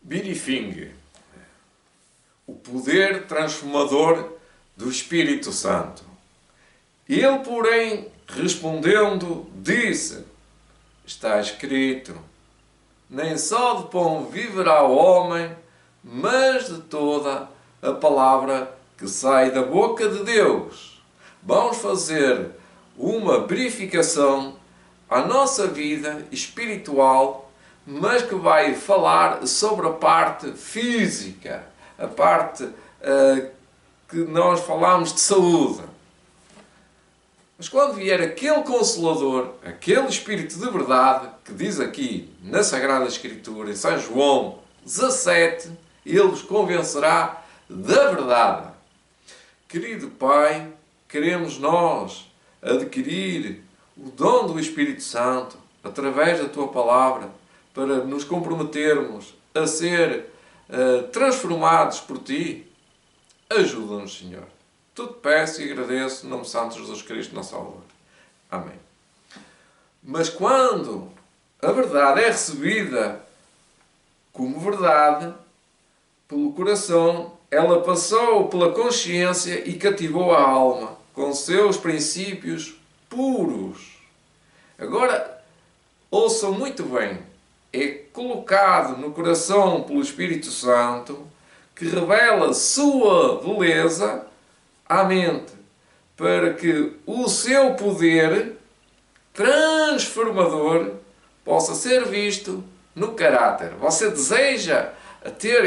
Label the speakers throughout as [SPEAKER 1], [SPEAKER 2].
[SPEAKER 1] Briefing, o poder transformador do Espírito Santo. Ele, porém, respondendo, disse: está escrito, nem só de pão viverá o homem, mas de toda a palavra que sai da boca de Deus. Vamos fazer uma verificação à nossa vida espiritual, mas que vai falar sobre a parte física, a parte que nós falamos de saúde. Mas quando vier aquele Consolador, aquele Espírito de verdade, que diz aqui na Sagrada Escritura, em São João 17, ele vos convencerá da verdade. Querido Pai, queremos nós adquirir o dom do Espírito Santo através da Tua Palavra para nos comprometermos a ser transformados por Ti. Ajuda-nos, Senhor. Tudo peço e agradeço no nome santo de Jesus Cristo, nosso Salvador. Amém. Mas quando a verdade é recebida como verdade pelo coração, ela passou pela consciência e cativou a alma com seus princípios puros. Agora, ouçam muito bem. É colocado no coração pelo Espírito Santo, que revela sua beleza à mente, para que o seu poder transformador possa ser visto no caráter. Você deseja ter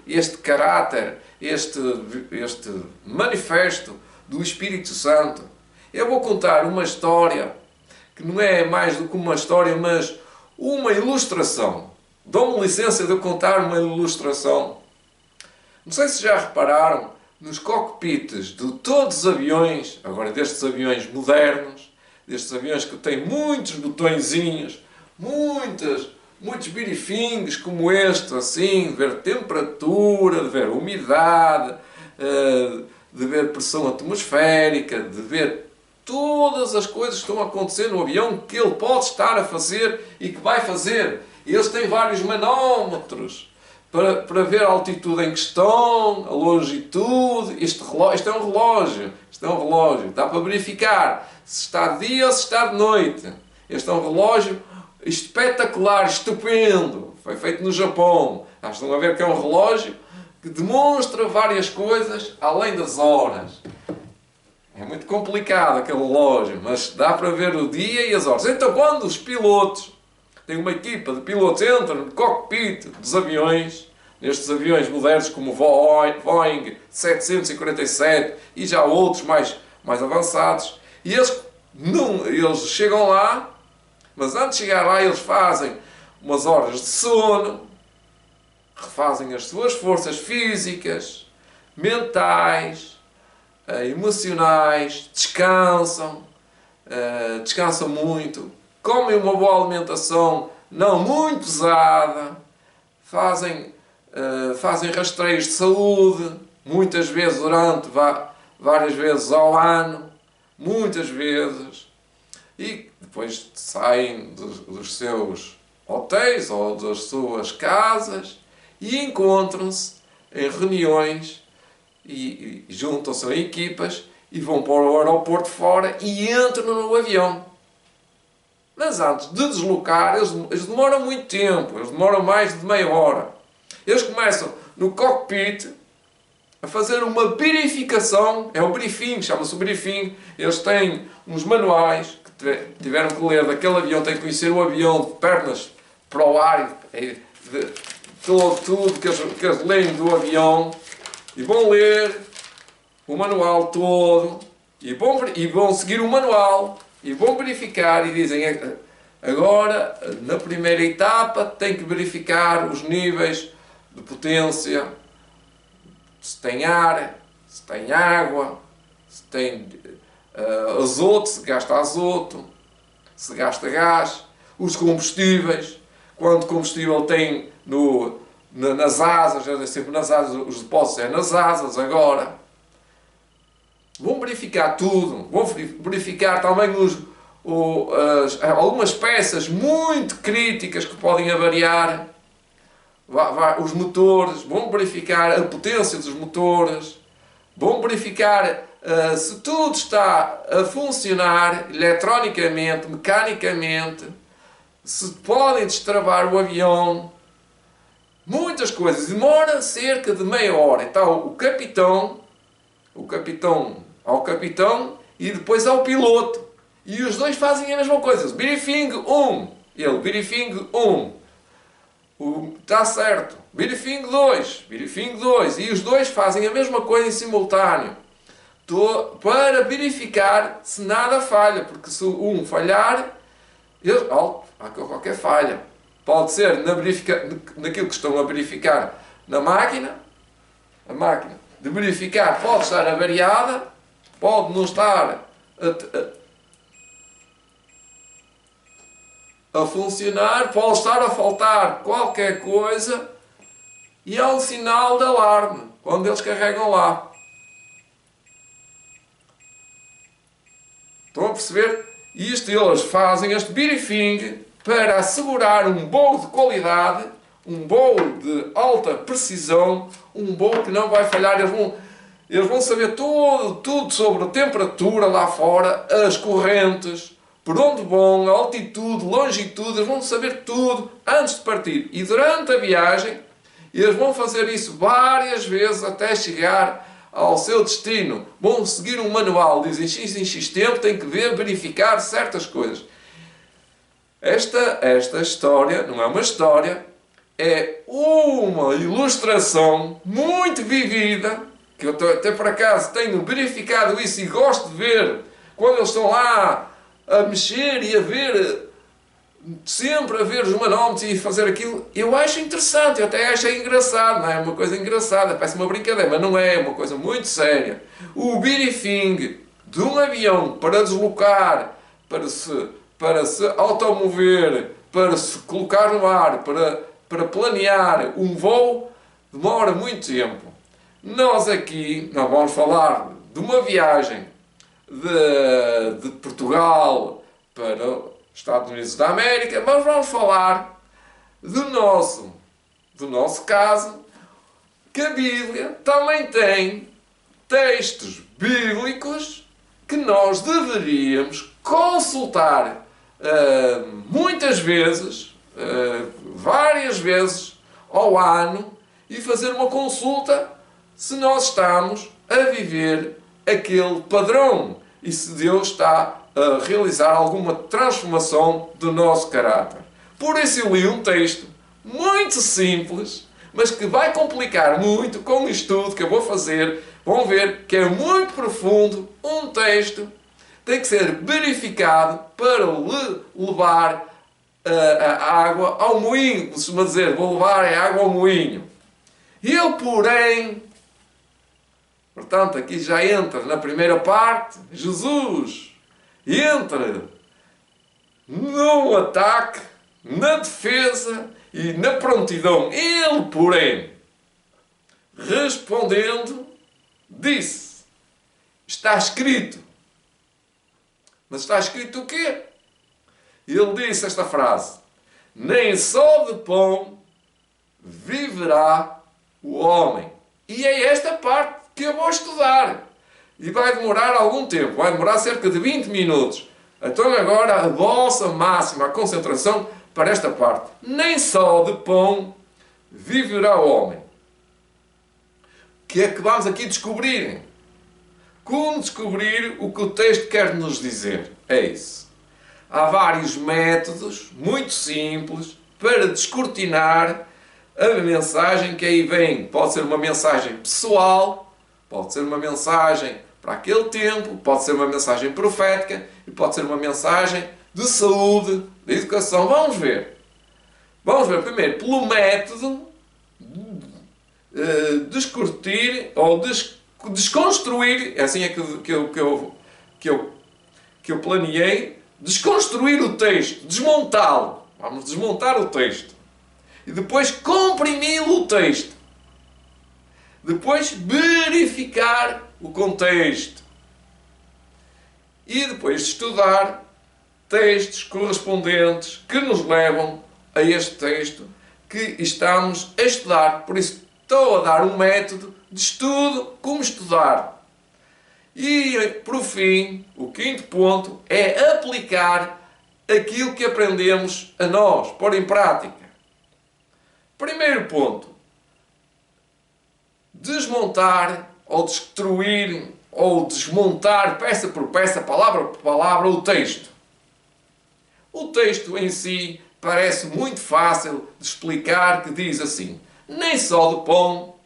[SPEAKER 1] este caráter, este manifesto do Espírito Santo? Eu vou contar uma história, que não é mais do que uma história, mas uma ilustração. Dou-me licença de eu contar uma ilustração. Não sei se já repararam, nos cockpits de todos os aviões, agora destes aviões modernos, destes aviões que têm muitos botõezinhos, muitos briefings como este, assim, de ver temperatura, de ver umidade, de ver pressão atmosférica, de ver todas as coisas que estão a acontecer no avião, que ele pode estar a fazer e que vai fazer. Eles têm vários manómetros para ver a altitude em que estão, a longitude. Isto é um relógio. Dá para verificar se está de dia ou se está de noite. Este é um relógio espetacular, estupendo. Foi feito no Japão. Estão a ver que é um relógio que demonstra várias coisas além das horas. É muito complicado aquele relógio, mas dá para ver o dia e as horas. Então, quando os pilotos, tem uma equipa de pilotos, entram no cockpit dos aviões, nestes aviões modernos como o Boeing 747 e já outros mais avançados, e eles chegam lá, mas antes de chegar lá eles fazem umas horas de sono, refazem as suas forças físicas, mentais, emocionais, descansam muito, comem uma boa alimentação não muito pesada, fazem rastreios de saúde, muitas vezes várias vezes ao ano, muitas vezes, e depois saem dos seus hotéis ou das suas casas e encontram-se em reuniões e juntam-se em equipas e vão para o aeroporto fora e entram no avião. Mas antes de deslocar, eles demoram muito tempo, eles demoram mais de meia hora. Eles começam no cockpit a fazer uma verificação, é o briefing, chama-se o briefing. Eles têm uns manuais que tiveram que ler daquele avião, têm que conhecer o avião de pernas para o ar, tudo que eles leem do avião, e vão ler o manual todo, e vão seguir o manual, e vão verificar e dizem: agora, na primeira etapa, tem que verificar os níveis de potência, se tem ar, se tem água, se tem azoto, se gasta azoto, se gasta gás, os combustíveis, quanto combustível tem nas asas, é sempre nas asas, os depósitos é nas asas agora. Vão verificar tudo, vão verificar também algumas peças muito críticas que podem avariar, os motores, vão verificar a potência dos motores, vão verificar se tudo está a funcionar eletronicamente, mecanicamente, se podem destravar o avião, muitas coisas. Demora cerca de meia hora. Então o capitão e depois ao piloto. E os dois fazem a mesma coisa. Briefing 1. Ele, briefing 1. Está certo. Briefing 2. Briefing 2. E os dois fazem a mesma coisa em simultâneo. Para verificar se nada falha. Porque se um falhar, há qualquer falha. Pode ser naquilo que estão a verificar na máquina. A máquina de verificar pode estar avariada, pode não estar a funcionar, pode estar a faltar qualquer coisa e há um sinal de alarme quando eles carregam lá. Estão a perceber? Eles fazem este briefing para assegurar um voo de qualidade, um voo de alta precisão, um voo que não vai falhar. Eles vão saber tudo sobre a temperatura lá fora, as correntes, por onde vão, a altitude, longitude, eles vão saber tudo antes de partir. E durante a viagem, eles vão fazer isso várias vezes até chegar ao seu destino. Vão seguir um manual, dizem X em X tempo, tem que verificar certas coisas. Esta história não é uma história, é uma ilustração muito vivida, que eu até por acaso tenho verificado isso e gosto de ver quando eles estão lá a mexer e a ver, sempre a ver os manómetros e fazer aquilo. Eu acho interessante, eu até acho engraçado, não é uma coisa engraçada, parece uma brincadeira, mas não é, é uma coisa muito séria. O briefing de um avião para deslocar, para se automover, para se colocar no ar, para planear um voo, demora muito tempo. Nós aqui não vamos falar de uma viagem de Portugal para os Estados Unidos da América, mas vamos falar do nosso caso, que a Bíblia também tem textos bíblicos que nós deveríamos consultar muitas vezes, várias vezes ao ano, e fazer uma consulta se nós estamos a viver aquele padrão e se Deus está a realizar alguma transformação do nosso caráter. Por isso eu li um texto muito simples, mas que vai complicar muito com o estudo que eu vou fazer. Vão ver que é muito profundo, um texto tem que ser verificado para levar a água ao moinho. Costuma dizer, vou levar a água ao moinho. Ele, porém, portanto, aqui já entra na primeira parte, Jesus entra no ataque, na defesa e na prontidão. Ele, porém, respondendo, disse, está escrito. Mas está escrito o quê? Ele disse esta frase, nem só de pão viverá o homem. E é esta parte que eu vou estudar. E vai demorar algum tempo, vai demorar cerca de 20 minutos. Então agora a vossa máxima concentração para esta parte. Nem só de pão viverá o homem. O que é que vamos aqui descobrir? Como descobrir o que o texto quer nos dizer? É isso. Há vários métodos, muito simples, para descortinar a mensagem que aí vem. Pode ser uma mensagem pessoal, pode ser uma mensagem para aquele tempo, pode ser uma mensagem profética e pode ser uma mensagem de saúde, de educação. Vamos ver. Vamos ver primeiro pelo método de descortir ou desconstruir, é assim é que eu planeei, desconstruir o texto, desmontá-lo. Vamos desmontar o texto. E depois comprimi-lo o texto. Depois verificar o contexto. E depois estudar textos correspondentes que nos levam a este texto que estamos a estudar. Por isso, estou a dar um método de estudo, como estudar. E, por fim, o quinto ponto é aplicar aquilo que aprendemos a nós, pôr em prática. Primeiro ponto, desmontar ou destruir ou desmontar peça por peça, palavra por palavra, o texto. O texto em si parece muito fácil de explicar, que diz assim: nem só de pão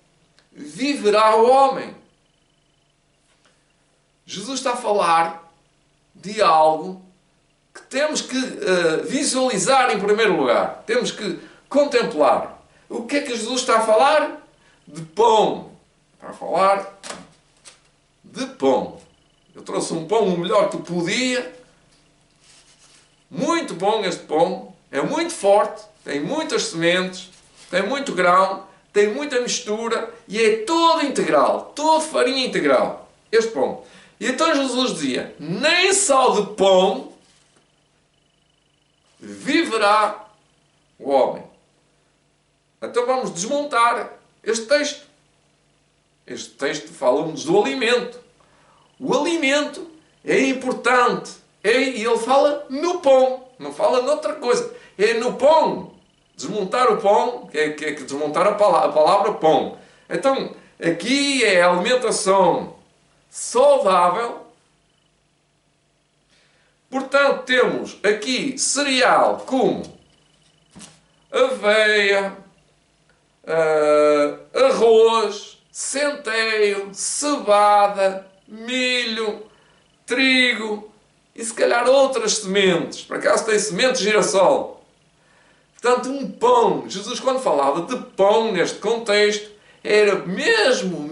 [SPEAKER 1] viverá o homem. Jesus está a falar de algo que temos que visualizar em primeiro lugar. Temos que contemplar. O que é que Jesus está a falar? De pão. Está a falar de pão. Eu trouxe um pão o melhor que podia. Muito bom este pão. É muito forte. Tem muitas sementes. Tem muito grão. Tem muita mistura. E é todo integral. Todo farinha integral. Este pão. E então Jesus dizia: nem só de pão viverá o homem. Então vamos desmontar este texto. Este texto fala-nos do alimento. O alimento é importante. E ele fala no pão. Não fala noutra coisa. É no pão. Desmontar o pão, que é desmontar a palavra pão. Então, aqui é a alimentação saudável. Portanto, temos aqui cereal como aveia, arroz, centeio, cevada, milho, trigo e se calhar outras sementes. Por acaso tem sementes de girassol. Portanto, um pão. Jesus, quando falava de pão neste contexto, era mesmo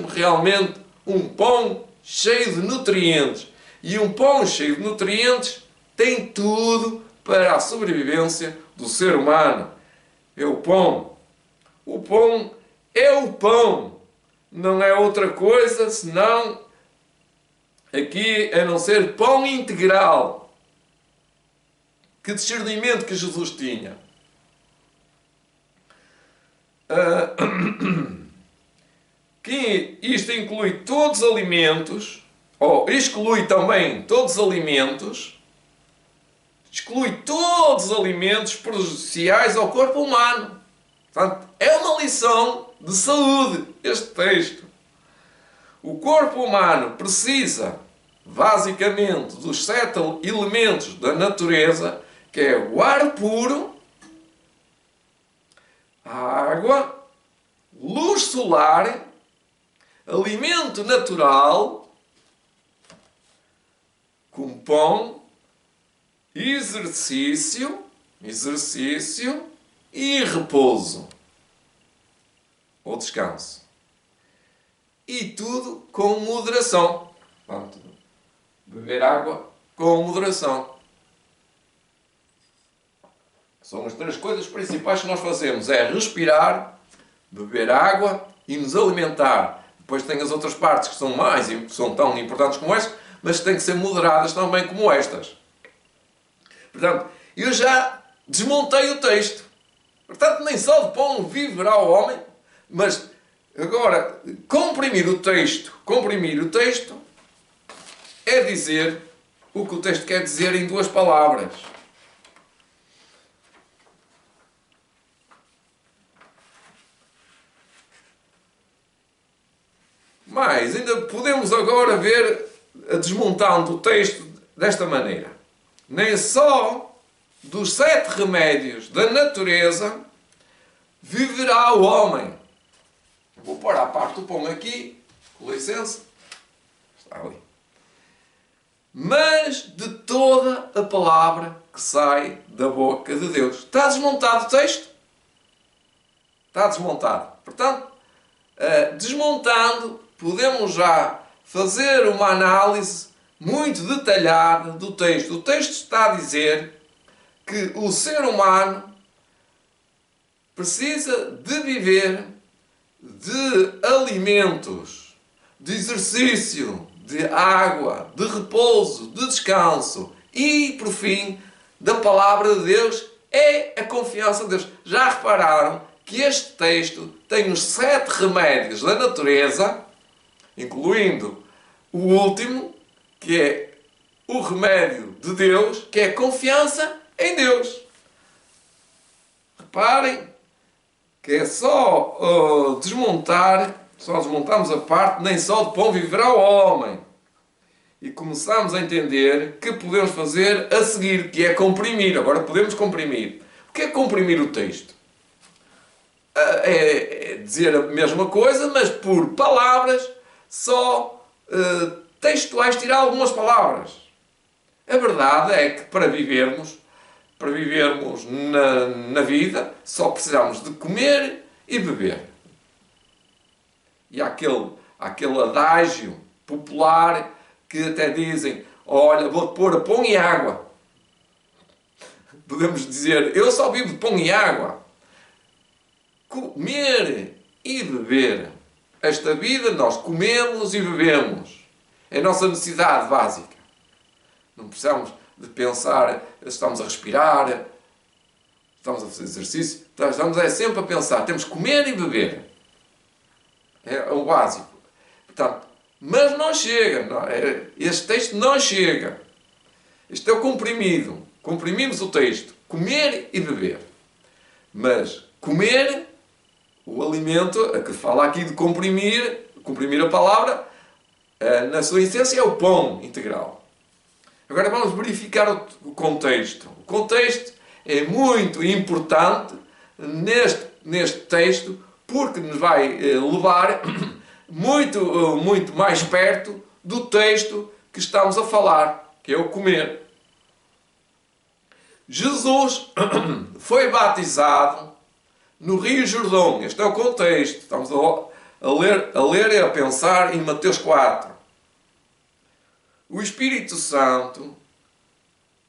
[SPEAKER 1] realmente um pão cheio de nutrientes. E um pão cheio de nutrientes tem tudo para a sobrevivência do ser humano. É o pão. O pão é o pão. Não é outra coisa senão aqui a não ser pão integral. Que discernimento que Jesus tinha. Que isto inclui todos os alimentos, ou exclui também todos os alimentos, exclui todos os alimentos prejudiciais ao corpo humano. Portanto, é uma lição de saúde este texto. O corpo humano precisa, basicamente, dos 7 elementos da natureza, que é o ar puro, a água, luz solar, alimento natural, como pão, exercício e repouso ou descanso. E tudo com moderação. Portanto, beber água com moderação. São as 3 coisas principais que nós fazemos. É respirar, beber água e nos alimentar. Depois tem as outras partes que são tão importantes como estas, mas têm que ser moderadas também como estas. Portanto, eu já desmontei o texto. Portanto, nem só de pão viverá o homem, mas agora, comprimir o texto é dizer o que o texto quer dizer em 2 palavras. Mas ainda podemos agora ver a desmontando o texto desta maneira. Nem só dos 7 remédios da natureza viverá o homem. Vou pôr à parte o pão aqui, com licença. Está ali. Mas de toda a palavra que sai da boca de Deus. Está desmontado o texto? Está desmontado. Portanto, desmontando, podemos já fazer uma análise muito detalhada do texto. O texto está a dizer que o ser humano precisa de viver de alimentos, de exercício, de água, de repouso, de descanso e, por fim, da palavra de Deus é a confiança em Deus. Já repararam que este texto tem os 7 remédios da natureza, incluindo o último, que é o remédio de Deus, que é a confiança em Deus. Reparem que é só desmontarmos a parte, nem só de pão viverá o homem. E começamos a entender que podemos fazer a seguir, que é comprimir. Agora podemos comprimir. O que é comprimir o texto? É dizer a mesma coisa, mas por palavras só textuais, tirar algumas palavras. A verdade é que para vivermos na vida, só precisamos de comer e beber. E há aquele adágio popular que até dizem: olha, vou-te pôr a pão e água. Podemos dizer: eu só vivo de pão e água. Comer e beber. Esta vida nós comemos e bebemos. É a nossa necessidade básica. Não precisamos de pensar, estamos a respirar, estamos a fazer exercício. Estamos sempre a pensar, temos que comer e beber. É o básico. Portanto, mas não chega. Este texto não chega. Este é o comprimido. Comprimimos o texto. Comer e beber. Mas comer, o alimento, a que fala aqui de comprimir a palavra, na sua essência é o pão integral. Agora vamos verificar o contexto. O contexto é muito importante neste texto, porque nos vai levar muito mais perto do texto que estamos a falar, que é o comer. Jesus foi batizado no Rio Jordão. Este é o contexto. Estamos a ler e a pensar em Mateus 4. O Espírito Santo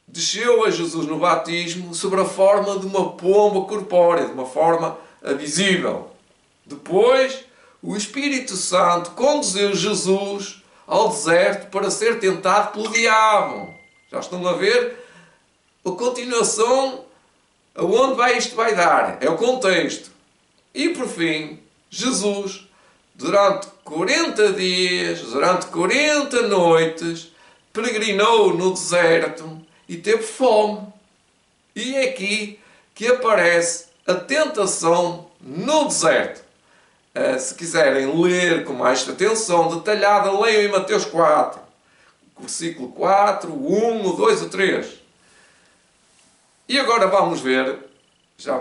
[SPEAKER 1] desceu a Jesus no batismo sobre a forma de uma pomba corpórea, de uma forma visível. Depois, o Espírito Santo conduziu Jesus ao deserto para ser tentado pelo diabo. Já estão a ver a continuação, aonde isto vai dar. É o contexto. E por fim, Jesus, durante 40 dias, durante 40 noites, peregrinou no deserto e teve fome. E é aqui que aparece a tentação no deserto. Se quiserem ler com mais atenção detalhada, leiam em Mateus 4, versículo 4, 1, 2 e 3. E agora vamos ver, já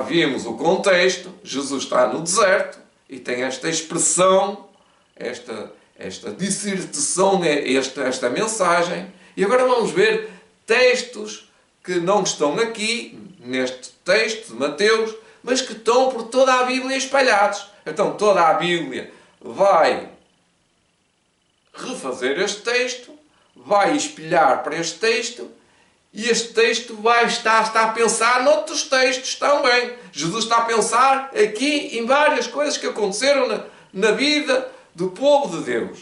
[SPEAKER 1] vimos o contexto. Jesus está no deserto e tem esta expressão, esta dissertação, esta mensagem. E agora vamos ver textos que não estão aqui, neste texto de Mateus, mas que estão por toda a Bíblia espalhados. Então toda a Bíblia vai refazer este texto, vai espelhar para este texto, e este texto está a pensar noutros textos também. Jesus está a pensar aqui em várias coisas que aconteceram na vida do povo de Deus.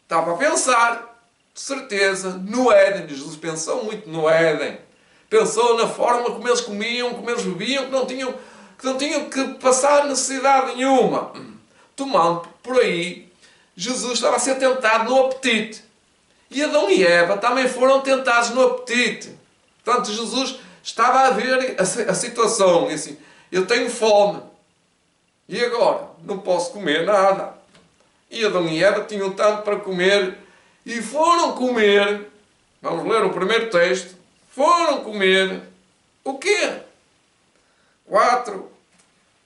[SPEAKER 1] Estava a pensar, de certeza, no Éden. Jesus pensou muito no Éden. Pensou na forma como eles comiam, como eles bebiam, que não tinham que passar necessidade nenhuma. Tomando por aí, Jesus estava a ser tentado no apetite. E Adão e Eva também foram tentados no apetite. Portanto, Jesus estava a ver a situação. E assim, eu tenho fome. E agora? Não posso comer nada. E Adão e Eva tinham tanto para comer. E foram comer. Vamos ler o primeiro texto. Foram comer. O quê? 4.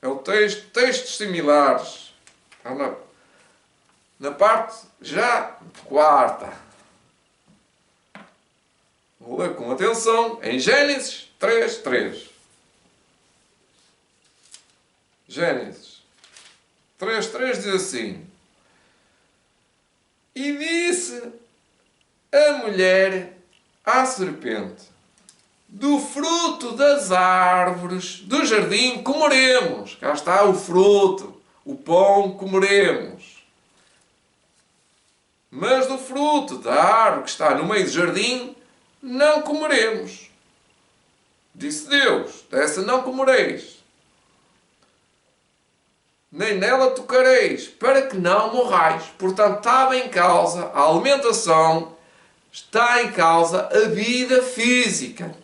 [SPEAKER 1] É o texto. Textos similares. Na parte já quarta. Vou ler com atenção em Gênesis 3:3. Gênesis 3:3 diz assim: E disse a mulher à serpente: Do fruto das árvores do jardim comeremos. Cá está o fruto, o pão comeremos. Mas do fruto da árvore que está no meio do jardim não comeremos. Disse Deus: dessa não comereis, nem nela tocareis, para que não morrais. Portanto, estava em causa a alimentação, está em causa a vida física.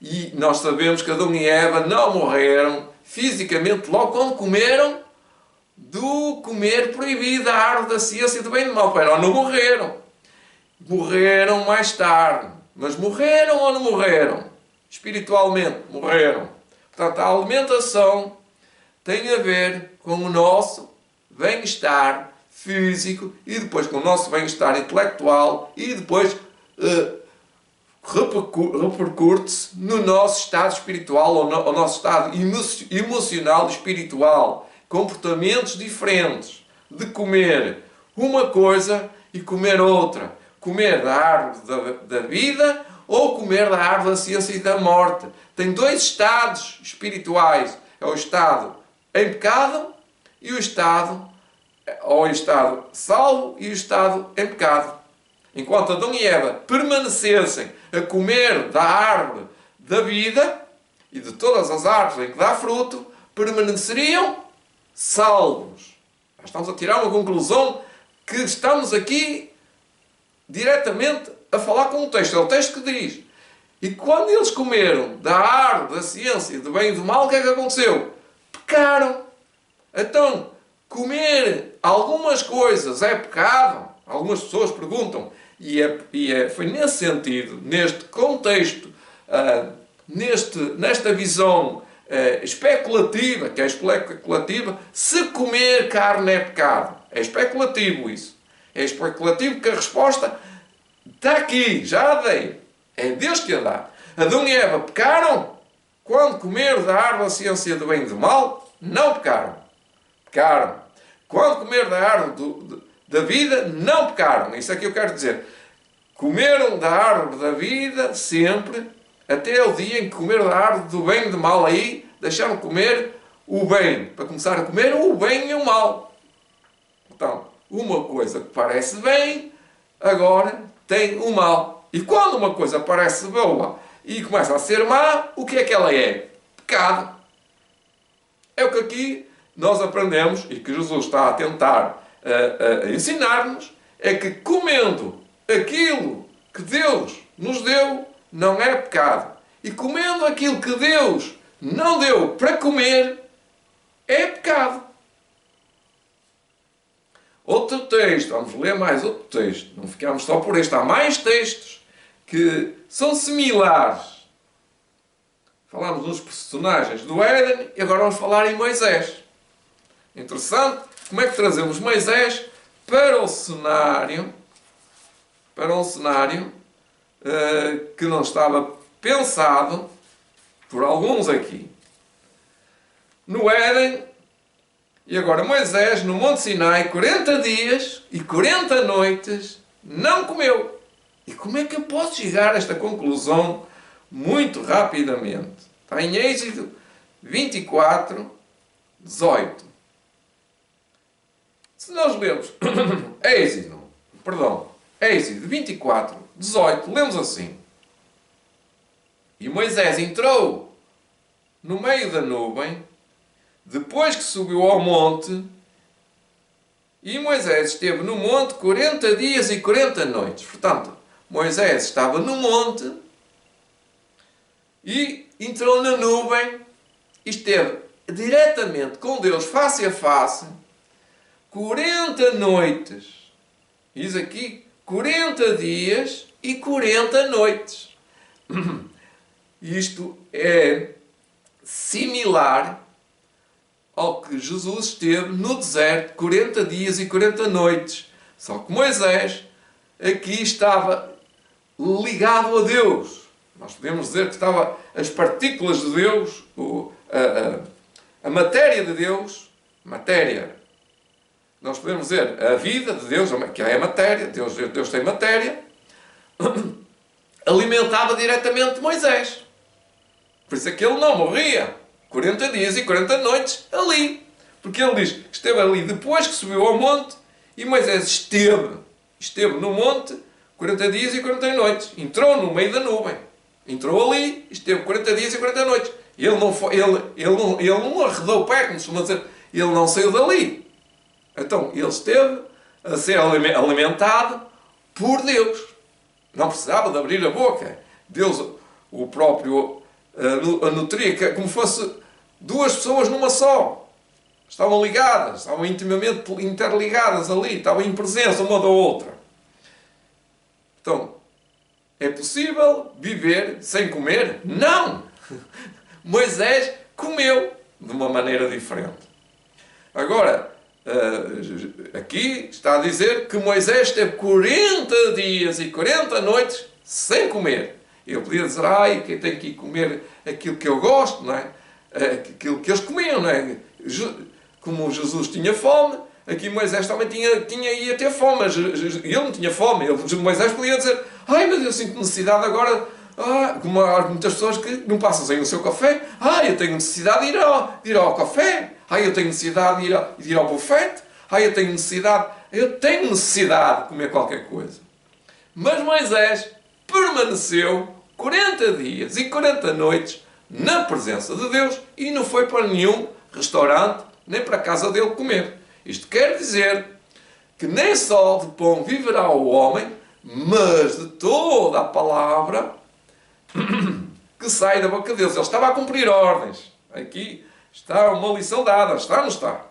[SPEAKER 1] E nós sabemos que Adão e Eva não morreram fisicamente logo quando comeram do comer proibido da árvore da ciência do bem e do mal. Pero não morreram. Morreram mais tarde. Mas morreram ou não morreram? Espiritualmente, morreram. Portanto, a alimentação tem a ver com o nosso bem-estar físico e depois com o nosso bem-estar intelectual e depois repercute-se no nosso estado espiritual ou no nosso estado emocional e espiritual. Comportamentos diferentes de comer uma coisa e comer outra. Comer da árvore da vida ou comer da árvore da ciência e da morte. Tem dois estados espirituais. É o estado em pecado e o estado, ou o estado salvo e o estado em pecado. Enquanto Adão e Eva permanecessem a comer da árvore da vida e de todas as árvores em que dá fruto, permaneceriam salvos. Nós estamos a tirar uma conclusão que estamos aqui diretamente a falar com o texto. É o texto que diz: e quando eles comeram da árvore da ciência do bem e do mal, o que é que aconteceu? Pecaram. Então, comer algumas coisas é pecado? Algumas pessoas perguntam. Foi nesse sentido, neste contexto, nesta visão especulativa, que é especulativa, se comer carne é pecado. É especulativo isso. É especulativo que a resposta está aqui, já a dei. É Deus que a dá. Adão e Eva pecaram quando comeram da árvore da ciência do bem e do mal? Não pecaram. Pecaram. Quando comeram da árvore da vida, não pecaram. Isso é que eu quero dizer. Comeram da árvore da vida sempre, até o dia em que comeram da árvore do bem e do mal. Aí deixaram de comer o bem, para começar a comer o bem e o mal. Então, uma coisa que parece bem, agora tem o mal. E quando uma coisa parece boa e começa a ser má, o que é que ela é? Pecado. É o que aqui nós aprendemos e que Jesus está a tentar ensinar-nos, é que comendo aquilo que Deus nos deu, não é pecado. E comendo aquilo que Deus não deu para comer, é pecado. Outro texto, vamos ler mais outro texto. Não ficamos só por este. Há mais textos que são similares. Falámos dos personagens do Éden e agora vamos falar em Moisés. Interessante como é que trazemos Moisés para um cenário que não estava pensado por alguns aqui. No Éden, e agora Moisés no Monte Sinai, 40 dias e 40 noites, não comeu. E como é que eu posso chegar a esta conclusão muito rapidamente? Está em Êxodo 24, 18. Se nós lemos Êxodo 24, 18, lemos assim: e Moisés entrou no meio da nuvem, depois que subiu ao monte, e Moisés esteve no monte 40 dias e 40 noites. Portanto, Moisés estava no monte e entrou na nuvem e esteve diretamente com Deus, face a face, 40 noites. Diz aqui 40 dias e 40 noites. Isto é similar ao que Jesus esteve no deserto 40 dias e 40 noites. Só que Moisés aqui estava ligado a Deus. Nós podemos dizer que estava as partículas de Deus, a matéria de Deus, nós podemos dizer a vida de Deus, que é a matéria, Deus tem matéria, alimentava diretamente Moisés. Por isso é que ele não morria 40 dias e 40 noites ali. Porque ele diz que esteve ali depois que subiu ao monte e Moisés esteve no monte 40 dias e 40 noites. Entrou no meio da nuvem. Entrou ali, esteve 40 dias e 40 noites. Ele não arredou o pé, como se costuma dizer. Ele não saiu dali. Então, ele esteve a ser alimentado por Deus. Não precisava de abrir a boca. Deus, o próprio, a nutria, como se fosse duas pessoas numa só. Estavam ligadas, estavam intimamente interligadas ali, estavam em presença uma da outra. Então, é possível viver sem comer? Não! Moisés comeu de uma maneira diferente. Agora, aqui está a dizer que Moisés teve 40 dias e 40 noites sem comer. Ele podia dizer, quem tem que ir comer aquilo que eu gosto, não é? Aquilo que eles comiam, não é? Como Jesus tinha fome, aqui Moisés também ia ter fome, mas ele não tinha fome. Moisés podia dizer, mas eu sinto necessidade agora, como há muitas pessoas que não passam sem o seu café, eu tenho necessidade de ir ao café, eu tenho necessidade de ir ao bufete, eu tenho necessidade de comer qualquer coisa. Mas Moisés permaneceu 40 dias e 40 noites na presença de Deus e não foi para nenhum restaurante, nem para a casa dele comer. Isto quer dizer que nem só de pão viverá o homem, mas de toda a palavra que sai da boca de Deus. Ele estava a cumprir ordens. Aqui está uma lição dada. Está ou não está?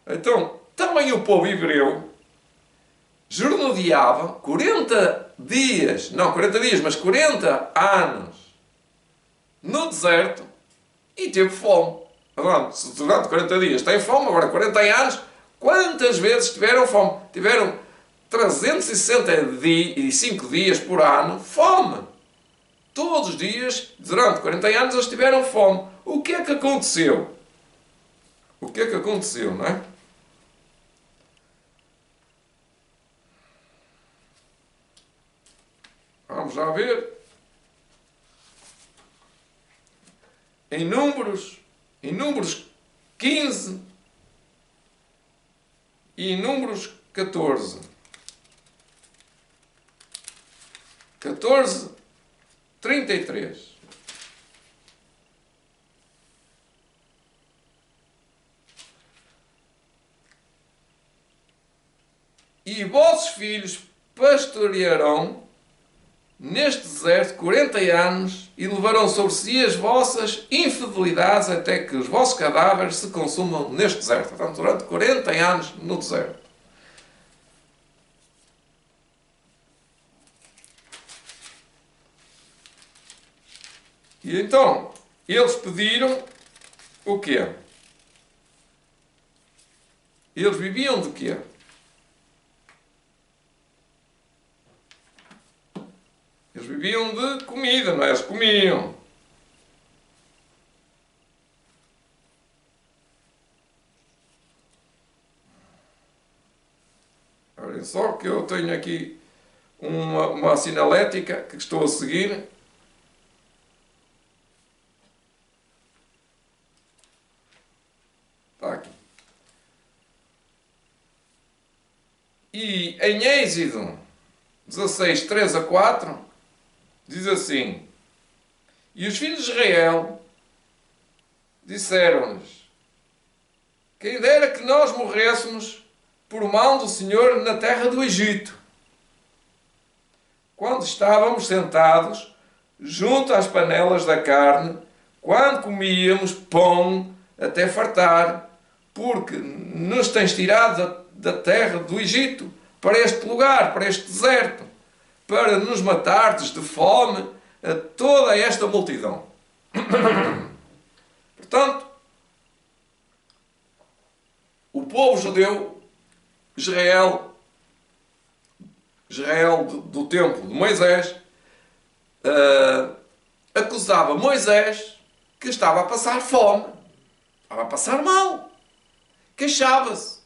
[SPEAKER 1] Então, também o povo hebreu jornadeava 40 dias, mas 40 anos no deserto e teve fome. Agora, se durante 40 dias tem fome, agora 40 anos, quantas vezes tiveram fome? Tiveram 365 dias por ano fome. Todos os dias, durante 40 anos, eles tiveram fome. O que é que aconteceu? O que é que aconteceu, não é? Vamos lá ver. Em Números 15 e em Números 14. 14, 33. E vossos filhos pastorearão neste deserto 40 anos e levarão sobre si as vossas infidelidades até que os vossos cadáveres se consumam neste deserto. Portanto, durante 40 anos no deserto. E então, eles pediram o quê? Eles viviam de quê? Eles viviam de comida, não é? Eles comiam. Olhem só que eu tenho aqui uma sinalética que estou a seguir. Está aqui. E em Êxodo 16, 3 a 4, diz assim: E os filhos de Israel disseram-lhes: Quem dera que nós morrêssemos por mão do Senhor na terra do Egito, quando estávamos sentados junto às panelas da carne, quando comíamos pão até fartar, porque nos tens tirado da terra do Egito para este lugar, para este deserto, para nos matardes de fome a toda esta multidão. Portanto, o povo judeu, Israel do tempo de Moisés, acusava Moisés que estava a passar fome, estava a passar mal, queixava-se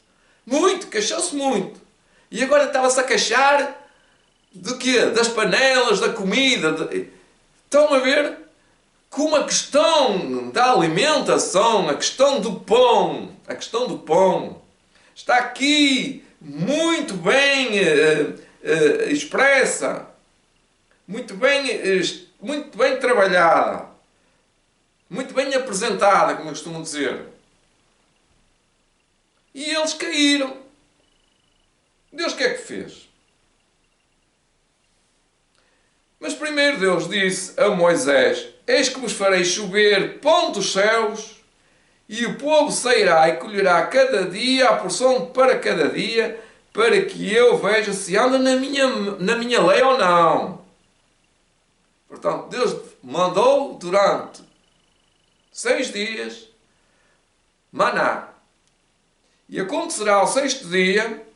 [SPEAKER 1] muito, queixou-se muito, e agora estava-se a queixar de quê? Das panelas, da comida. Estão a ver como a questão da alimentação, a questão do pão, está aqui muito bem expressa, muito bem muito bem trabalhada, muito bem apresentada, como eu costumo dizer. E eles caíram. Deus o que é que fez? Mas primeiro Deus disse a Moisés: Eis que vos farei chover pão dos céus, e o povo sairá e colherá cada dia a porção para cada dia, para que eu veja se anda na minha lei ou não. Portanto, Deus mandou durante 6 dias maná. E acontecerá ao 6º dia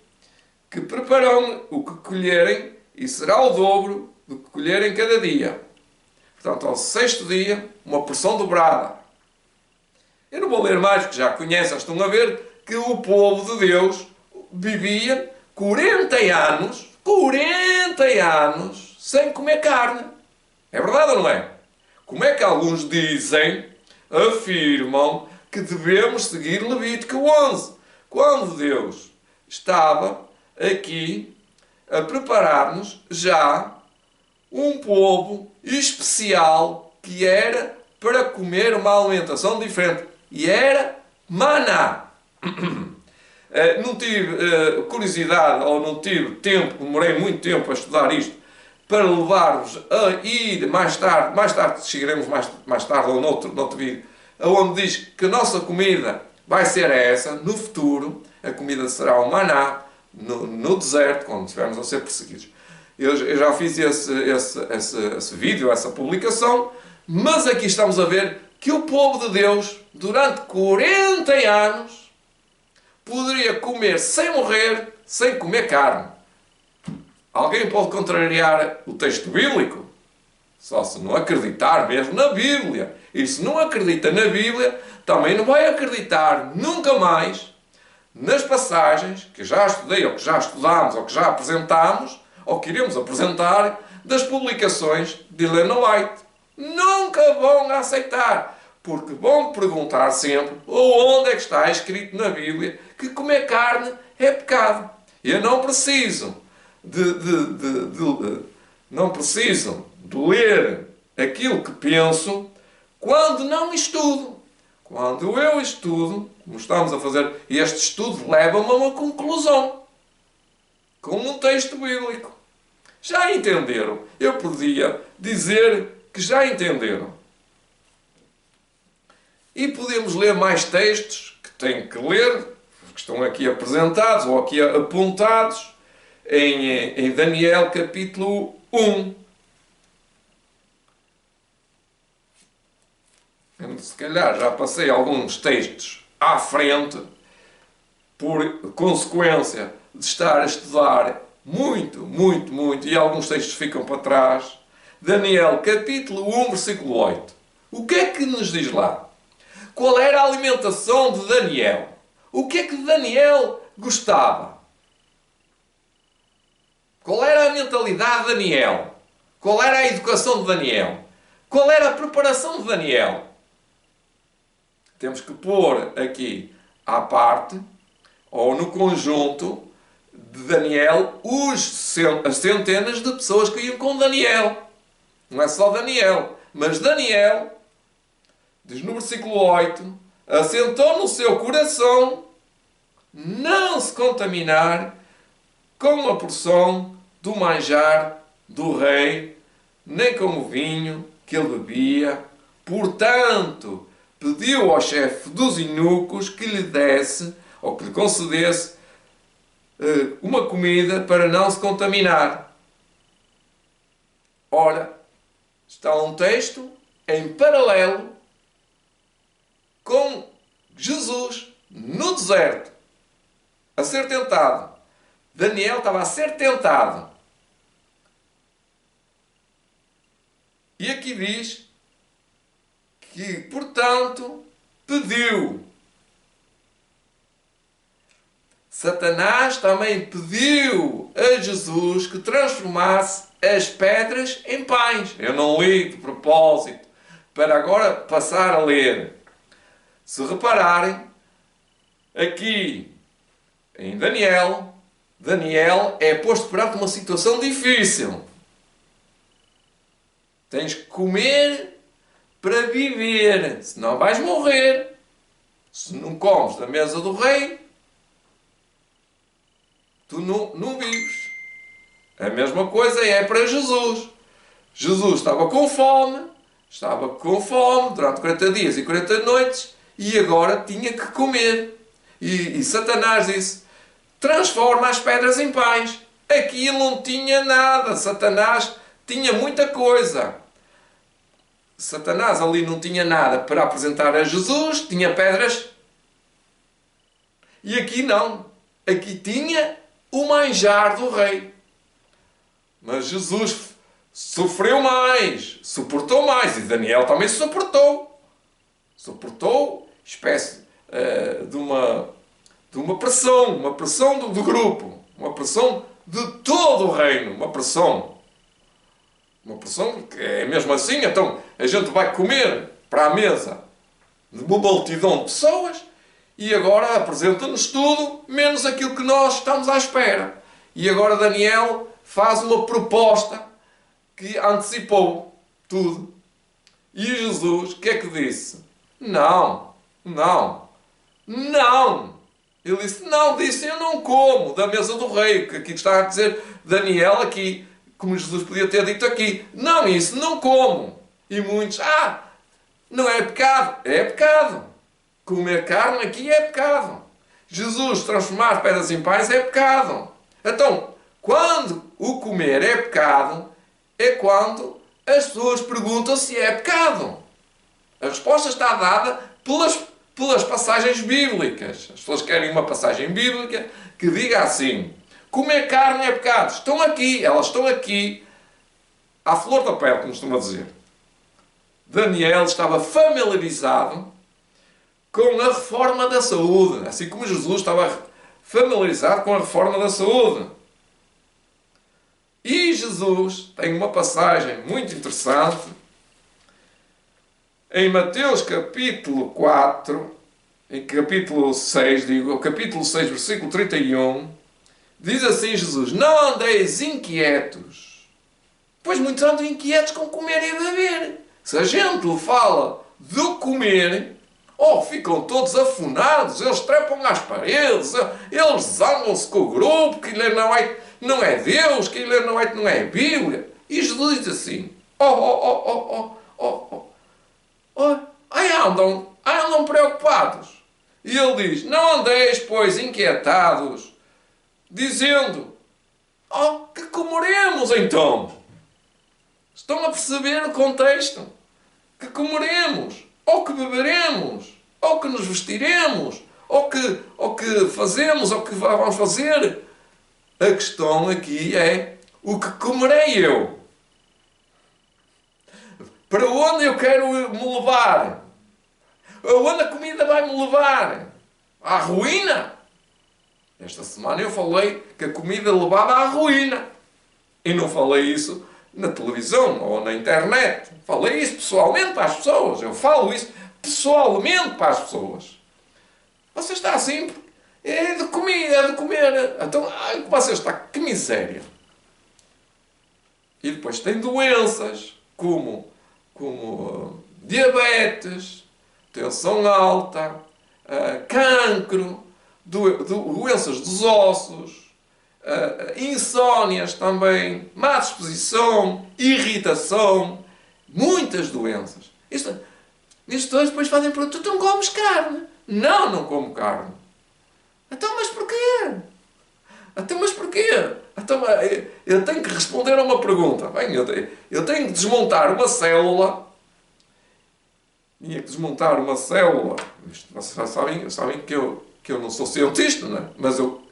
[SPEAKER 1] que prepararão o que colherem, e será o dobro do que colherem cada dia. Portanto, ao 6º dia, uma porção dobrada. Eu não vou ler mais, porque já conhecem, estão a ver, que o povo de Deus vivia 40 anos, sem comer carne. É verdade ou não é? Como é que alguns dizem, afirmam, que devemos seguir Levítico 11? Quando Deus estava aqui a preparar-nos já um povo especial que era para comer uma alimentação diferente. E era maná. Não tive curiosidade, ou não tive tempo, demorei muito tempo a estudar isto, para levar-vos a ir mais tarde chegaremos mais tarde, ou noutro vídeo, onde diz que a nossa comida vai ser essa, no futuro, a comida será o maná, no deserto, quando estivermos a ser perseguidos. Eu já fiz esse vídeo, essa publicação, mas aqui estamos a ver que o povo de Deus, durante 40 anos, poderia comer sem morrer, sem comer carne. Alguém pode contrariar o texto bíblico? Só se não acreditar mesmo na Bíblia. E se não acredita na Bíblia, também não vai acreditar nunca mais nas passagens que já estudei, ou que já estudámos, ou que já apresentámos, ou que iremos apresentar, das publicações de Ellen White. Nunca vão aceitar, porque vão perguntar sempre onde é que está escrito na Bíblia que comer carne é pecado. Eu não preciso não preciso de ler aquilo que penso quando não estudo. Quando eu estudo, como estamos a fazer, este estudo leva-me a uma conclusão, com um texto bíblico. Já entenderam? Eu podia dizer que já entenderam. E podemos ler mais textos que têm que ler, que estão aqui apresentados ou aqui apontados, em Daniel capítulo 1. Se calhar já passei alguns textos à frente, por consequência de estar a estudar muito, e alguns textos ficam para trás. Daniel capítulo 1, versículo 8. O que é que nos diz lá? Qual era a alimentação de Daniel? O que é que Daniel gostava? Qual era a mentalidade de Daniel? Qual era a educação de Daniel? Qual era a preparação de Daniel? Temos que pôr aqui à parte, ou no conjunto de Daniel, as centenas de pessoas que iam com Daniel. Não é só Daniel, mas Daniel, diz no versículo 8, assentou no seu coração não se contaminar com a porção do manjar do rei, nem com o vinho que ele bebia. Portanto, pediu ao chefe dos eunucos que lhe desse, ou que lhe concedesse, uma comida para não se contaminar. Ora, está um texto em paralelo com Jesus no deserto, a ser tentado. Daniel estava a ser tentado. E aqui diz que, portanto, pediu. Satanás também pediu a Jesus que transformasse as pedras em pães. Eu não li de propósito, para agora passar a ler. Se repararem, aqui em Daniel é posto perante uma situação difícil. Tens que comer para viver, senão vais morrer. Se não comes da mesa do rei, tu não vives. A mesma coisa é para Jesus. Jesus estava com fome durante 40 dias e 40 noites e agora tinha que comer. E Satanás disse: transforma as pedras em pães. Aquilo não tinha nada. Satanás tinha muita coisa. Satanás ali não tinha nada para apresentar a Jesus, tinha pedras. E aqui não. Aqui tinha o manjar do rei. Mas Jesus sofreu mais, suportou mais. E Daniel também suportou. Suportou espécie de uma pressão do grupo. Uma pressão de todo o reino. Uma pressão que é mesmo assim. Então a gente vai comer para a mesa de uma multidão de pessoas e agora apresenta-nos tudo, menos aquilo que nós estamos à espera. E agora Daniel faz uma proposta que antecipou tudo. E Jesus, o que é que disse? Não. Ele disse, eu não como da mesa do rei, que aqui está a dizer Daniel aqui, como Jesus podia ter dito aqui. Não, isso não como. E muitos, não é pecado. É pecado. Comer carne aqui é pecado. Jesus transformar pedras em pães é pecado. Então, quando o comer é pecado, é quando as pessoas perguntam se é pecado. A resposta está dada pelas passagens bíblicas. As pessoas querem uma passagem bíblica que diga assim: comer carne é pecado. Elas estão aqui à flor da pele, como costuma dizer. Daniel estava familiarizado com a reforma da saúde, assim como Jesus estava familiarizado com a reforma da saúde. E Jesus tem uma passagem muito interessante em Mateus capítulo 4, em capítulo 6, capítulo 6, versículo 31, diz assim Jesus: não andeis inquietos, pois muitos andam inquietos com comer e beber. Se a gente lhe fala do comer, ficam todos afunados, eles trepam às paredes, eles zangam-se com o grupo, que lhe não é Deus, que lhe não é Bíblia. E Jesus diz assim: andam preocupados. E ele diz: não andeis, pois, inquietados, dizendo: que comeremos então? Estão a perceber o contexto? Que comeremos, ou que beberemos, ou que nos vestiremos, ou que fazemos, ou que vamos fazer. A questão aqui é: o que comerei eu? Para onde eu quero me levar? Aonde a comida vai me levar? À ruína? Esta semana eu falei que a comida levava à ruína. E não falei isso na televisão ou na internet. Falei isso pessoalmente para as pessoas. Eu falo isso pessoalmente para as pessoas. Você está assim, é de comer. Então, você está, que miséria. E depois tem doenças como diabetes, tensão alta, cancro, doenças dos ossos, insónias também, má disposição, irritação, muitas doenças. Isto todos depois fazem perguntas: tu não comes carne? Não como carne. Então, mas porquê? Então, eu tenho que responder a uma pergunta. Bem, eu tenho que desmontar uma célula. Tinha que desmontar uma célula. Vocês sabem que eu não sou cientista, não é? Mas eu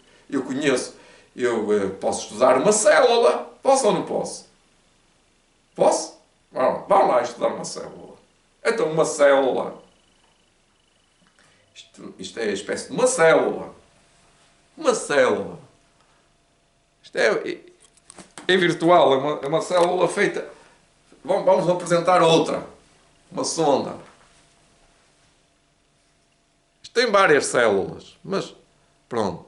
[SPEAKER 1] conheço. Eu posso estudar uma célula. Posso ou não posso? Posso? Vamos lá estudar uma célula. Então, uma célula. Isto é a espécie de uma célula. Uma célula. Isto é virtual. É uma célula feita. Vamos apresentar outra. Uma sonda. Isto tem várias células. Mas, pronto.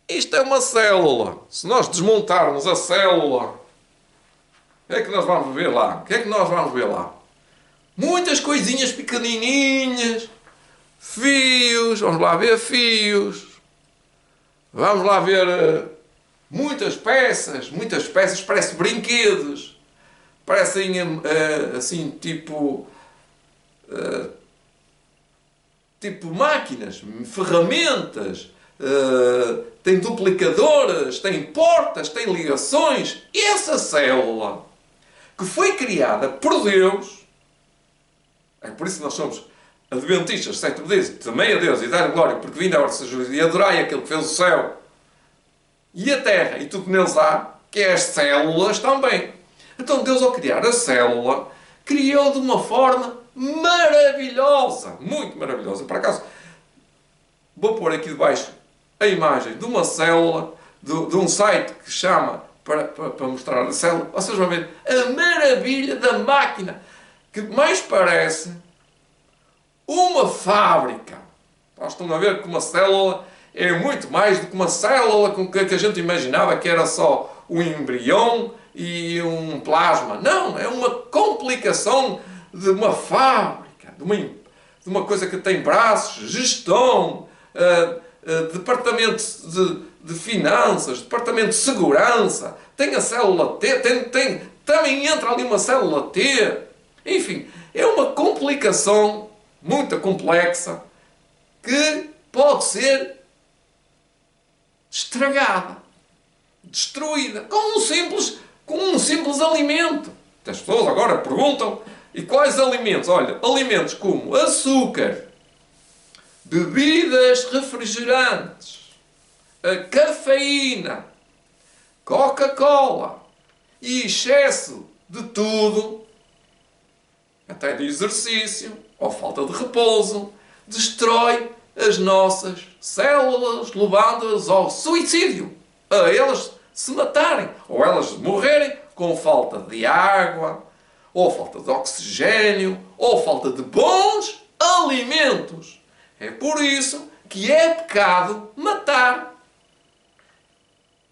[SPEAKER 1] Isto é uma célula. Se nós desmontarmos a célula O que é que nós vamos ver lá? O que é que nós vamos ver lá? Muitas coisinhas pequenininhas. Fios. Vamos lá ver fios. Vamos lá ver muitas peças. Muitas peças. Parece brinquedos. Parecem assim tipo máquinas, ferramentas, tem duplicadoras, tem portas, tem ligações. E essa célula que foi criada por Deus, é por isso que nós somos adventistas, sétimo dia, temei a Deus e dar glória, porque vindo a hora de juízo, e adorai aquele que fez o céu e a terra e tudo que neles há, que é as células também. Então Deus, ao criar a célula, criou de uma forma maravilhosa, muito maravilhosa. Por acaso, vou pôr aqui debaixo a imagem de uma célula, de um site que chama, para mostrar a célula, vocês vão ver a maravilha da máquina, que mais parece uma fábrica. Nós estão a ver que uma célula é muito mais do que uma célula com que a gente imaginava que era só um embrião e um plasma. Não, é uma complicação de uma fábrica, de uma coisa que tem braços, gestão, departamento de finanças, departamento de segurança, tem a célula T, também entra ali uma célula T. Enfim, é uma complicação muito complexa que pode ser estragada, destruída, com um simples alimento. As pessoas agora perguntam, e quais alimentos? Olha, alimentos como açúcar, bebidas refrigerantes, a cafeína, Coca-Cola e excesso de tudo, até de exercício ou falta de repouso, destrói as nossas células, levando-as ao suicídio, a elas se matarem, ou elas morrerem com falta de água, ou falta de oxigênio, ou falta de bons alimentos. É por isso que é pecado matar.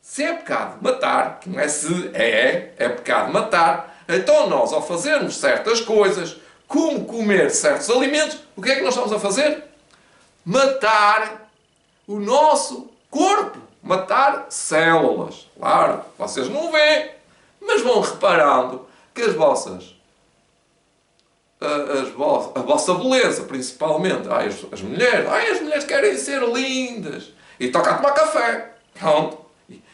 [SPEAKER 1] Se é pecado matar, que não é se é pecado matar, então nós, ao fazermos certas coisas, como comer certos alimentos, o que é que nós estamos a fazer? Matar o nosso corpo. Matar células. Claro, vocês não veem, mas vão reparando que a vossa beleza, principalmente, as mulheres querem ser lindas, e tocam a tomar café, pronto,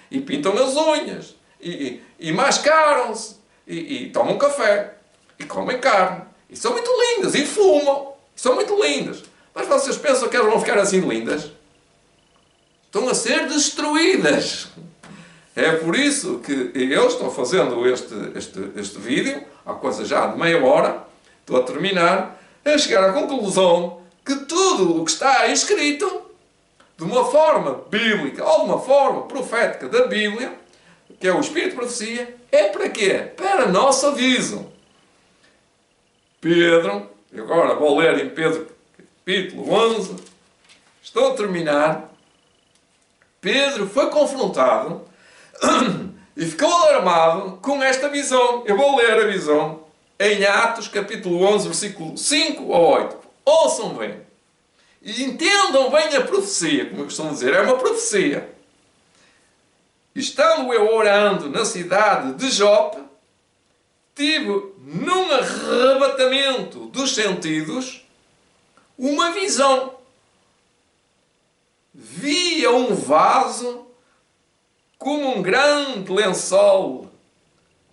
[SPEAKER 1] e pintam as unhas, e mascaram-se, e tomam café, e comem carne, e são muito lindas, e fumam, são muito lindas. Mas vocês pensam que elas vão ficar assim lindas? Estão a ser destruídas. É por isso que eu estou fazendo este vídeo, há coisa já de meia hora, estou a terminar, a chegar à conclusão que tudo o que está escrito, de uma forma bíblica ou de uma forma profética da Bíblia, que é o Espírito de Profecia, é para quê? Para nosso aviso. Pedro, e agora vou ler em Pedro capítulo 11, estou a terminar. Pedro foi confrontado e ficou alarmado com esta visão. Eu vou ler a visão em Atos capítulo 11, versículo 5 a 8. Ouçam bem. E entendam bem a profecia, como eu costumo dizer. É uma profecia. Estando eu orando na cidade de Jope, tive num arrebatamento dos sentidos uma visão. Via um vaso como um grande lençol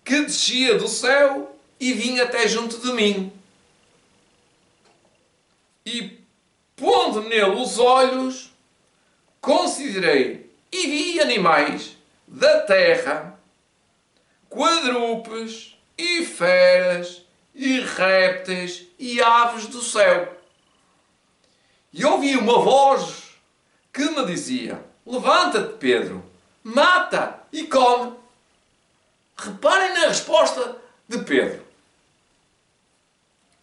[SPEAKER 1] que descia do céu e vinha até junto de mim. E, pondo nele os olhos, considerei e vi animais da terra, quadrúpedes e feras e répteis e aves do céu. E ouvi uma voz que me dizia: levanta-te, Pedro, mata e come. Reparem na resposta de Pedro.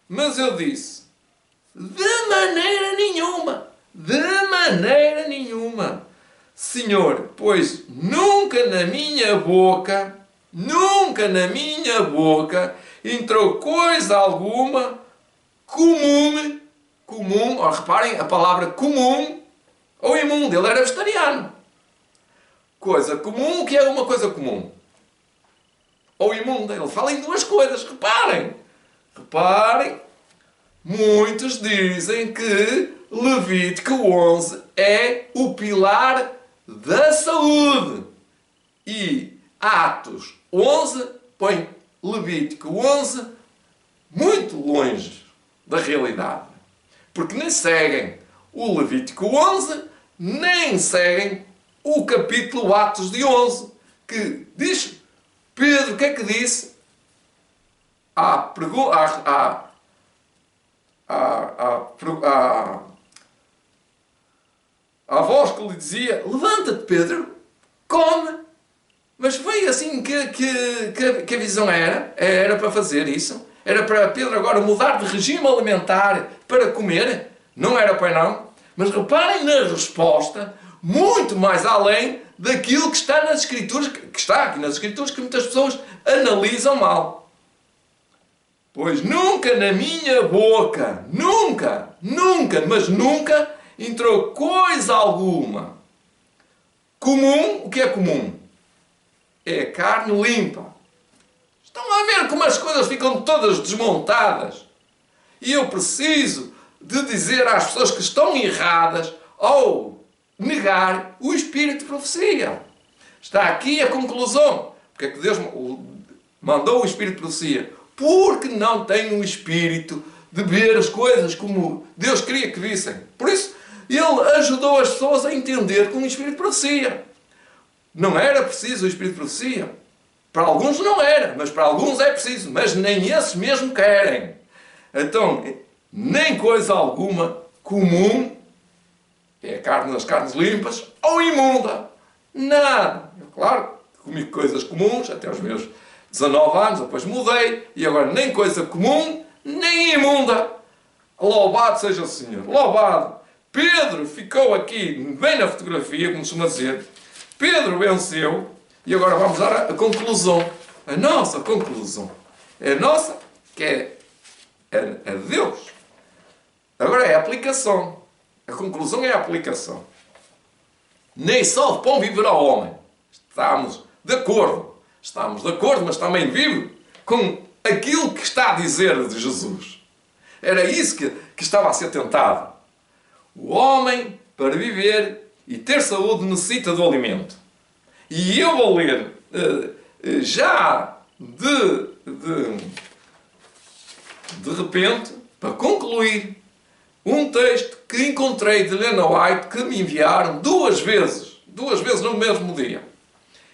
[SPEAKER 1] Mas eu disse: de maneira nenhuma, de maneira nenhuma, Senhor, pois nunca na minha boca nunca na minha boca entrou coisa alguma comum, reparem a palavra comum ou imundo, ele era vegetariano. Coisa comum, o que é uma coisa comum? Ou imunda, ele fala em duas coisas, reparem, muitos dizem que Levítico 11 é o pilar da saúde e Atos 11 põe Levítico 11 muito longe da realidade, porque nem seguem o Levítico 11, nem seguem o capítulo Atos de 11, que diz, Pedro, o que é que disse? À voz que lhe dizia, levanta-te, Pedro, come. Mas foi assim que a visão era. Era para fazer isso. Era para Pedro agora mudar de regime alimentar para comer. Não era para não. Mas reparem na resposta, muito mais além daquilo que está nas Escrituras, que está aqui nas Escrituras, que muitas pessoas analisam mal. Pois nunca na minha boca, mas nunca entrou coisa alguma comum. O que é comum? É carne limpa. Estão a ver como as coisas ficam todas desmontadas? E eu preciso de dizer às pessoas que estão erradas ou negar o Espírito de profecia. Está aqui a conclusão. Porque é que Deus mandou o Espírito de profecia? Porque não tem o Espírito de ver as coisas como Deus queria que vissem. Por isso, Ele ajudou as pessoas a entender com o Espírito de profecia. Não era preciso o Espírito de profecia. Para alguns não era, mas para alguns é preciso. Mas nem esses mesmo querem. Então, nem coisa alguma comum, é a carne das carnes limpas, ou imunda. Nada. Eu, claro, comi coisas comuns até os meus 19 anos, depois mudei, e agora nem coisa comum, nem imunda. Louvado seja o Senhor. Louvado. Pedro ficou aqui, bem na fotografia, como costuma dizer. Pedro venceu, e agora vamos dar a conclusão. A nossa conclusão. É a nossa, que é Deus. Agora é a aplicação. A conclusão é a aplicação. Nem só de pão viverá o homem. Estamos de acordo, mas também vivo com aquilo que está a dizer de Jesus. Era isso que estava a ser tentado. O homem, para viver e ter saúde, necessita do alimento. E eu vou ler já de repente, para concluir, um texto que encontrei de Ellen White que me enviaram duas vezes no mesmo dia.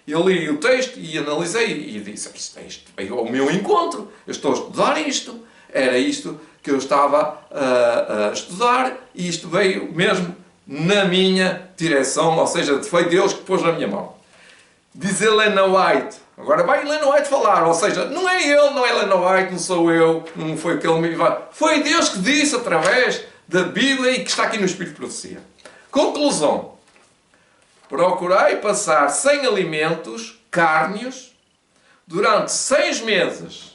[SPEAKER 1] Eu li o texto e analisei e disse, isto veio ao meu encontro, eu estou a estudar isto, era isto que eu estava a estudar e isto veio mesmo na minha direção, ou seja, foi Deus que pôs na minha mão. Diz Ellen White, agora vai Ellen White falar, ou seja, não é ele, não é Ellen White, não sou eu, não foi o que ele me enviou, foi Deus que disse através da Bíblia e que está aqui no Espírito de Profecia. Conclusão. Procurai passar sem alimentos cárneos durante 6 meses.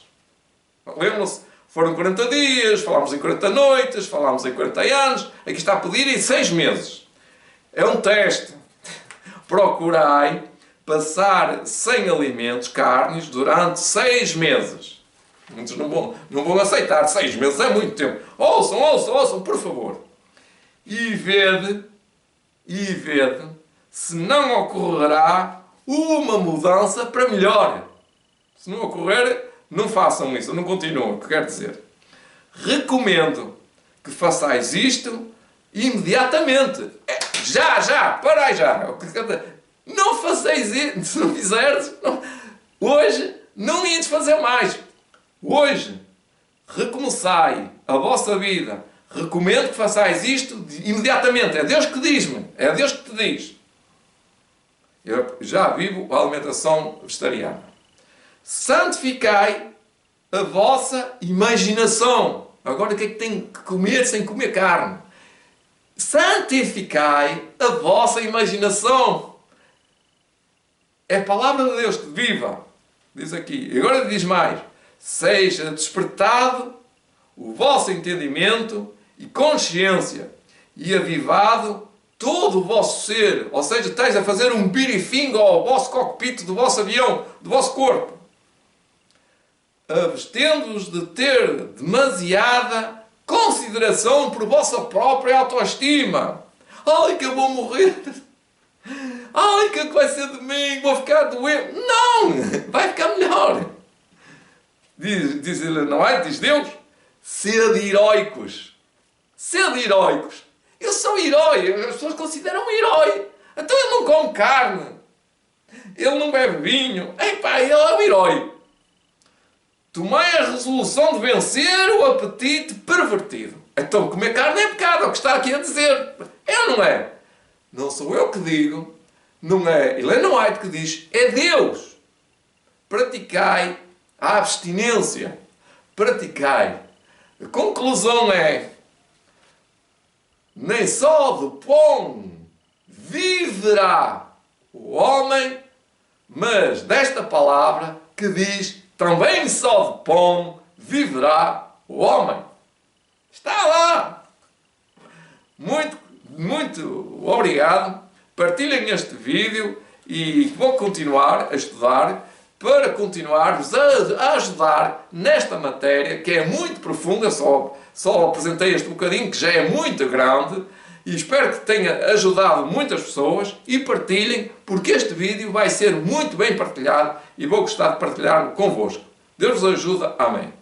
[SPEAKER 1] Lembram-se? Foram 40 dias, falámos em 40 noites, falámos em 40 anos. Aqui está a pedir em 6 meses. É um teste. Procurai passar sem alimentos cárneos durante 6 meses. Muitos não vão aceitar. 6 meses é muito tempo. Ouçam, por favor. E vede se não ocorrerá uma mudança para melhor. Se não ocorrer, não façam isso, não continuem. O que quer dizer? Recomendo que façais isto imediatamente. Para aí já. Não fazeis isso, se não fizeres, hoje não ides fazer mais. Hoje, recomeçai a vossa vida. Recomendo que façais isto imediatamente. É Deus que diz-me. É Deus que te diz. Eu já vivo a alimentação vegetariana. Santificai a vossa imaginação. Agora o que é que tem que comer sem comer carne? Santificai a vossa imaginação. É a palavra de Deus que viva. Diz aqui, e agora diz mais, seja despertado o vosso entendimento e consciência e avivado todo o vosso ser. Ou seja, estáis a fazer um briefing ao vosso cockpit do vosso avião, do vosso corpo. Abstendo-vos de ter demasiada consideração por vossa própria autoestima. Ai, que eu vou morrer. Ai, que vai ser de mim, vou ficar doente. Não! Vai ficar melhor. Diz ele, não é? Diz Deus. Sede heróicos. Sede heróicos. Eu sou herói. As pessoas consideram um herói. Então ele não come carne. Ele não bebe vinho. Epá, ele é um herói. Tomai a resolução de vencer o apetite pervertido. Então comer carne é pecado. É o que está aqui a dizer. É ou não é? Não sou eu que digo. Não é Ellen White que diz. É Deus. Praticai a abstinência. Praticai. A conclusão é: nem só do pão viverá o homem, mas desta palavra que diz: também só de pão viverá o homem. Está lá. Muito obrigado. Partilhem este vídeo e vou continuar a estudar para continuar-vos a ajudar nesta matéria que é muito profunda. Só apresentei este bocadinho que já é muito grande e espero que tenha ajudado muitas pessoas e partilhem, porque este vídeo vai ser muito bem partilhado e vou gostar de partilhar convosco. Deus vos ajuda. Amém.